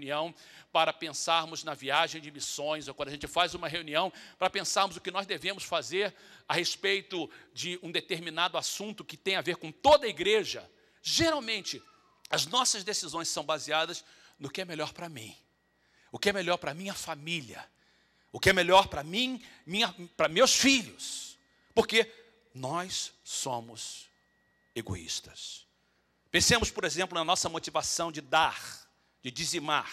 reunião para pensarmos na viagem de missões, ou quando a gente faz uma reunião para pensarmos o que nós devemos fazer a respeito de um determinado assunto que tem a ver com toda a igreja, geralmente as nossas decisões são baseadas no que é melhor para mim, o que é melhor para minha família, o que é melhor para mim, para meus filhos, porque nós somos egoístas. Pensemos, por exemplo, na nossa motivação de dar, de dizimar.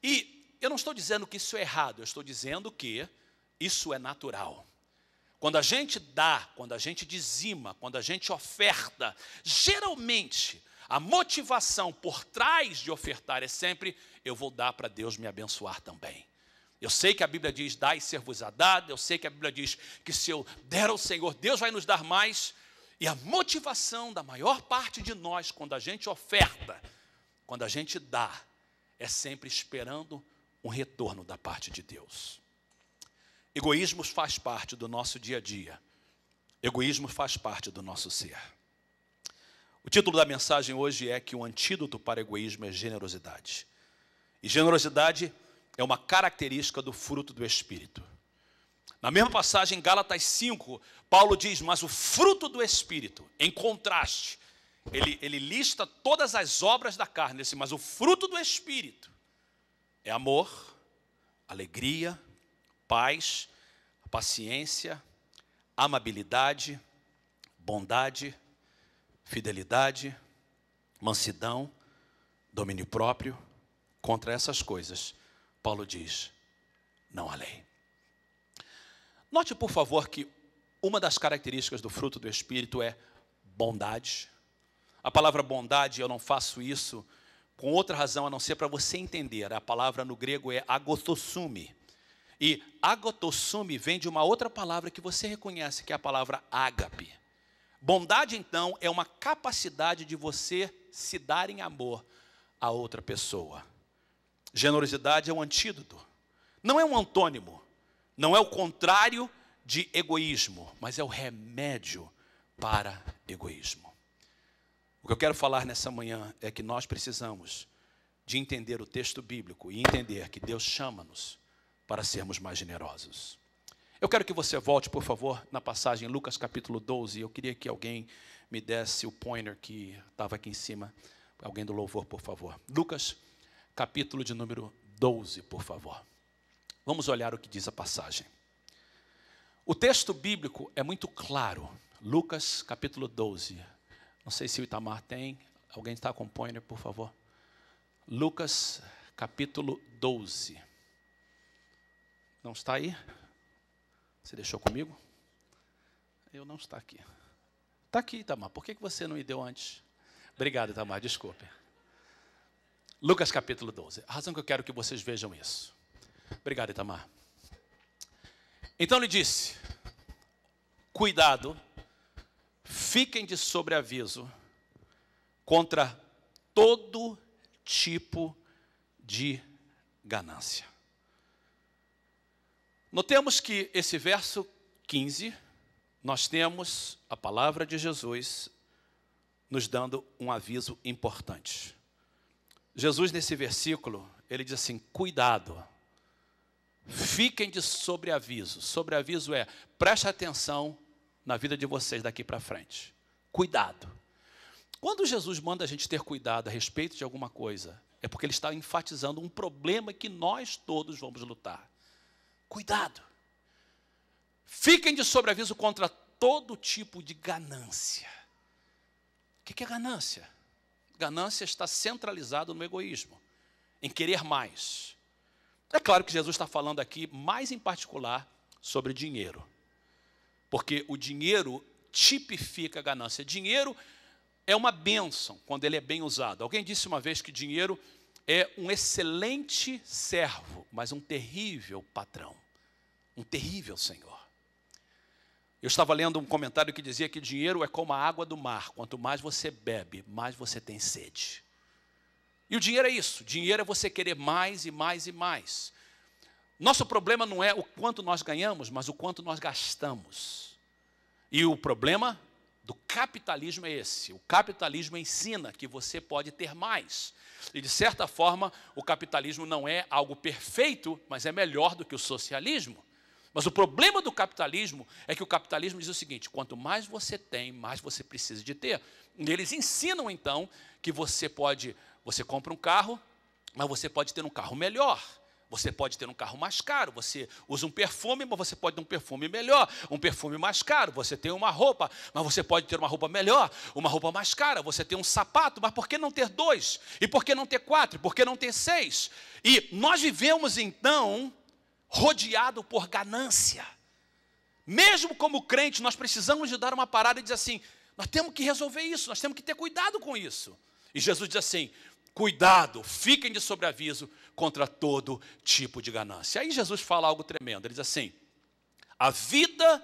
E eu não estou dizendo que isso é errado, eu estou dizendo que isso é natural. Quando a gente dá, quando a gente dizima, quando a gente oferta, geralmente a motivação por trás de ofertar é sempre: eu vou dar para Deus me abençoar também. Eu sei que a Bíblia diz: dai e ser-vos-á dado. Eu sei que a Bíblia diz que se eu der ao Senhor, Deus vai nos dar mais. E a motivação da maior parte de nós, quando a gente oferta, quando a gente dá, é sempre esperando um retorno da parte de Deus. Egoísmo faz parte do nosso dia a dia. Egoísmo faz parte do nosso ser. O título da mensagem hoje é que o antídoto para egoísmo é generosidade. E generosidade é uma característica do fruto do Espírito. Na mesma passagem, em Gálatas 5, Paulo diz: mas o fruto do Espírito, em contraste, ele lista todas as obras da carne, mas o fruto do Espírito é amor, alegria, paz, paciência, amabilidade, bondade, fidelidade, mansidão, domínio próprio. Contra essas coisas, Paulo diz: não há lei. Note, por favor, que uma das características do fruto do Espírito é bondade. A palavra bondade, eu não faço isso com outra razão a não ser para você entender. A palavra no grego é agotossumi. E agotossumi vem de uma outra palavra que você reconhece, que é a palavra ágape. Bondade, então, é uma capacidade de você se dar em amor a outra pessoa. Generosidade é um antídoto. Não é um antônimo. Não é o contrário de egoísmo, mas é o remédio para egoísmo. O que eu quero falar nessa manhã é que nós precisamos de entender o texto bíblico e entender que Deus chama-nos para sermos mais generosos. Eu quero que você volte, por favor, na passagem Lucas capítulo 12. Eu queria que alguém me desse o pointer que estava aqui em cima. Alguém do louvor, por favor. Lucas capítulo de número 12, por favor. Vamos olhar o que diz a passagem. O texto bíblico é muito claro. Lucas capítulo 12. Não sei se o Itamar tem. Alguém está com o pointer, por favor. Lucas capítulo 12. Não está aí? Você deixou comigo? Eu não está aqui. Está aqui, Itamar. Por que você não me deu antes? Obrigado, Itamar. Desculpe. Lucas capítulo 12. A razão que eu quero que vocês vejam isso. Obrigado, Itamar. Então ele disse: cuidado, fiquem de sobreaviso contra todo tipo de ganância. Notemos que esse verso 15, nós temos a palavra de Jesus nos dando um aviso importante. Jesus, nesse versículo, ele diz assim: cuidado, fiquem de sobreaviso. Sobreaviso é: preste atenção na vida de vocês daqui para frente. Cuidado. Quando Jesus manda a gente ter cuidado a respeito de alguma coisa, é porque ele está enfatizando um problema que nós todos vamos lutar. Cuidado. Fiquem de sobreaviso contra todo tipo de ganância. O que é ganância? Ganância está centralizado no egoísmo, em querer mais. É claro que Jesus está falando aqui, mais em particular, sobre dinheiro. Porque o dinheiro tipifica a ganância. Dinheiro é uma bênção quando ele é bem usado. Alguém disse uma vez que dinheiro é um excelente servo, mas um terrível patrão. Um terrível senhor. Eu estava lendo um comentário que dizia que dinheiro é como a água do mar. Quanto mais você bebe, mais você tem sede. E o dinheiro é isso. Dinheiro é você querer mais e mais e mais. Nosso problema não é o quanto nós ganhamos, mas o quanto nós gastamos. E o problema do capitalismo é esse. O capitalismo ensina que você pode ter mais. E, de certa forma, o capitalismo não é algo perfeito, mas é melhor do que o socialismo. Mas o problema do capitalismo é que o capitalismo diz o seguinte: quanto mais você tem, mais você precisa de ter. E eles ensinam, então, que você compra um carro, mas você pode ter um carro melhor. Você pode ter um carro mais caro, você usa um perfume, mas você pode ter um perfume melhor, um perfume mais caro, você tem uma roupa, mas você pode ter uma roupa melhor, uma roupa mais cara, você tem um sapato, mas por que não ter 2? E por que não ter 4? Por que não ter 6? E nós vivemos, então, rodeado por ganância. Mesmo como crente, nós precisamos de dar uma parada e dizer assim: nós temos que resolver isso, nós temos que ter cuidado com isso. E Jesus diz assim: cuidado, fiquem de sobreaviso contra todo tipo de ganância. Aí Jesus fala algo tremendo, ele diz assim: a vida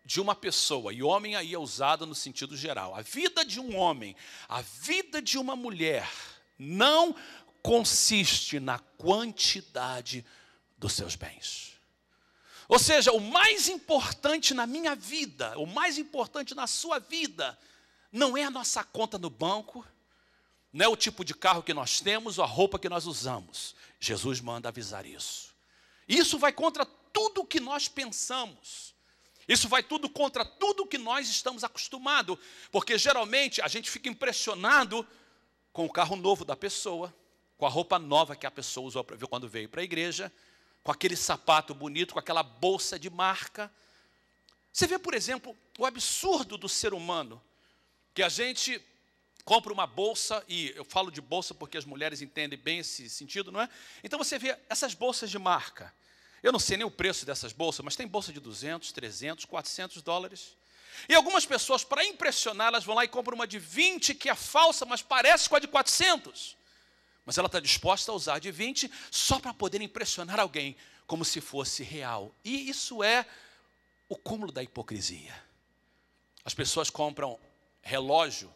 de uma pessoa, e homem aí é usado no sentido geral, a vida de um homem, a vida de uma mulher, não consiste na quantidade dos seus bens. Ou seja, o mais importante na minha vida, o mais importante na sua vida, não é a nossa conta no banco, não é o tipo de carro que nós temos ou a roupa que nós usamos. Jesus manda avisar isso. Isso vai contra tudo que nós pensamos. Isso vai tudo contra tudo que nós estamos acostumados. Porque geralmente a gente fica impressionado com o carro novo da pessoa, com a roupa nova que a pessoa usou quando veio para a igreja, com aquele sapato bonito, com aquela bolsa de marca. Você vê, por exemplo, o absurdo do ser humano, que a gente compra uma bolsa, e eu falo de bolsa porque as mulheres entendem bem esse sentido, não é? Então você vê essas bolsas de marca. Eu não sei nem o preço dessas bolsas, mas tem bolsa de 200, 300, 400 dólares. E algumas pessoas, para impressionar, elas vão lá e compram uma de 20, que é falsa, mas parece com a de 400. Mas ela está disposta a usar a de 20 só para poder impressionar alguém, como se fosse real. E isso é o cúmulo da hipocrisia. As pessoas compram relógio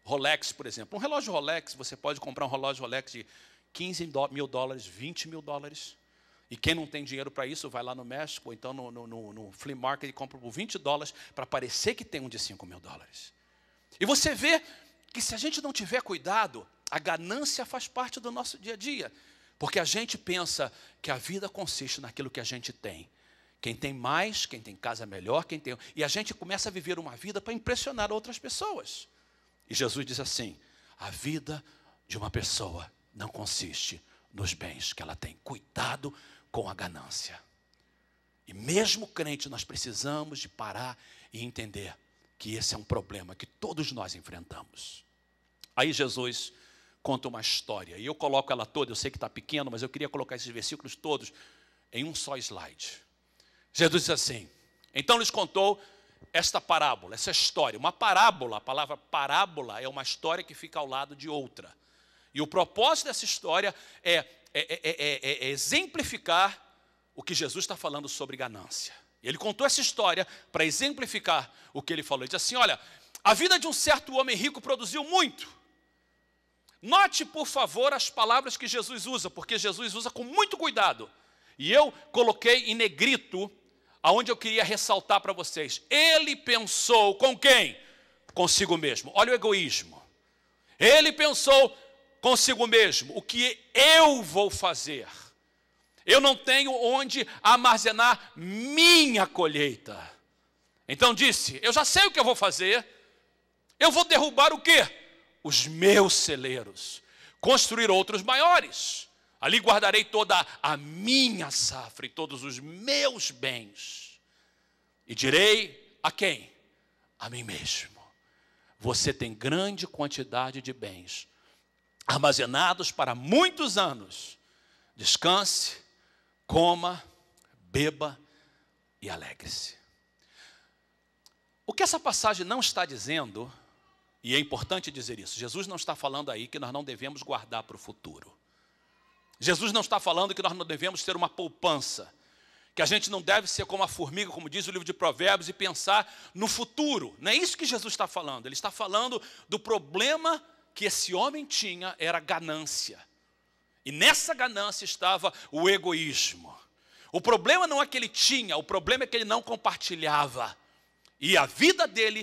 Rolex, por exemplo. Um relógio Rolex, você pode comprar um relógio Rolex de 15 mil dólares, 20 mil dólares. E quem não tem dinheiro para isso, vai lá no México, ou então no flea market e compra por 20 dólares, para parecer que tem um de 5 mil dólares. E você vê que se a gente não tiver cuidado, a ganância faz parte do nosso dia a dia. Porque a gente pensa que a vida consiste naquilo que a gente tem. Quem tem mais, quem tem casa melhor, quem tem... E a gente começa a viver uma vida para impressionar outras pessoas. E Jesus diz assim: a vida de uma pessoa não consiste nos bens que ela tem. Cuidado com a ganância. E mesmo crente, nós precisamos de parar e entender que esse é um problema que todos nós enfrentamos. Aí Jesus conta uma história, e eu coloco ela toda, eu sei que está pequeno, mas eu queria colocar esses versículos todos em um só slide. Jesus diz assim: então lhes contou esta parábola, essa história. Uma parábola, a palavra parábola é uma história que fica ao lado de outra. E o propósito dessa história é exemplificar o que Jesus está falando sobre ganância. E ele contou essa história para exemplificar o que ele falou. Ele diz assim: olha, a vida de um certo homem rico produziu muito. Note, por favor, as palavras que Jesus usa, porque Jesus usa com muito cuidado. E eu coloquei em negrito, aonde eu queria ressaltar para vocês. Ele pensou com quem? Consigo mesmo. Olha o egoísmo. Ele pensou consigo mesmo: o que eu vou fazer? Eu não tenho onde armazenar minha colheita. Então disse: eu já sei o que eu vou fazer. Eu vou derrubar o quê? Os meus celeiros. Construir outros maiores. Ali guardarei toda a minha safra e todos os meus bens. E direi a quem? A mim mesmo: você tem grande quantidade de bens armazenados para muitos anos. Descanse, coma, beba e alegre-se. O que essa passagem não está dizendo, e é importante dizer isso, Jesus não está falando aí que nós não devemos guardar para o futuro. Jesus não está falando que nós não devemos ter uma poupança, que a gente não deve ser como a formiga, como diz o livro de Provérbios, e pensar no futuro. Não é isso que Jesus está falando. Ele está falando do problema que esse homem tinha, era ganância. E nessa ganância estava o egoísmo. O problema não é que ele tinha, o problema é que ele não compartilhava. E a vida dele